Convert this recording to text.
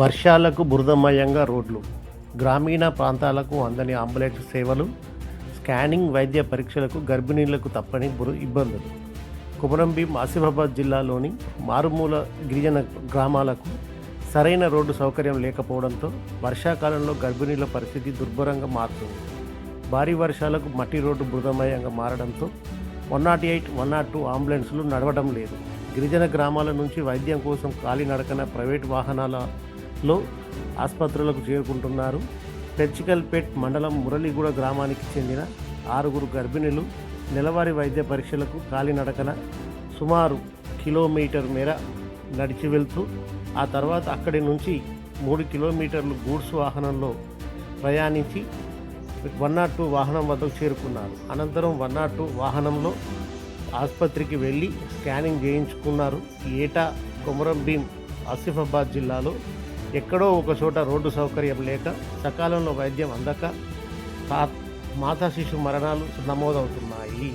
వర్షాలకు బురదమయంగా రోడ్లు, గ్రామీణ ప్రాంతాలకు అందని అంబులెన్స్ సేవలు, స్కానింగ్ వైద్య పరీక్షలకు గర్భిణీలకు తప్పని ఇబ్బందులు. కొమరంభీం ఆసిఫాబాద్ జిల్లాలోని మారుమూల గిరిజన గ్రామాలకు సరైన రోడ్డు సౌకర్యం లేకపోవడంతో వర్షాకాలంలో గర్భిణీల పరిస్థితి దుర్భరంగా మారుతుంది. భారీ వర్షాలకు మట్టి రోడ్డు బురదమయంగా మారడంతో 108, 102 అంబులెన్సులు నడవడం లేదు. గిరిజన గ్రామాల నుంచి వైద్యం కోసం కాలినడకన ప్రైవేట్ వాహనాలలో ఆసుపత్రులకు చేరుకుంటున్నారు. పెర్చికల్పేట్ మండలం మురళీగూడ గ్రామానికి చెందిన 6 గర్భిణులు నెలవారీ వైద్య పరీక్షలకు కాలినడకన సుమారు కిలోమీటర్ మేర నడిచి వెళ్తూ ఆ తర్వాత అక్కడి నుంచి 3 కిలోమీటర్లు గూడ్స్ వాహనంలో ప్రయాణించి 102 వాహనం వద్దకు చేరుకున్నారు. అనంతరం 102 వాహనంలో ఆసుపత్రికి వెళ్ళి స్కానింగ్ చేయించుకున్నారు. ఏటా కొమరంభీం ఆసిఫాబాద్ జిల్లాలో ఎక్కడో ఒక చోట రోడ్డు సౌకర్యం లేక, సకాలంలో వైద్యం అందక మాతా శిశు మరణాలు నమోదవుతున్నాయి.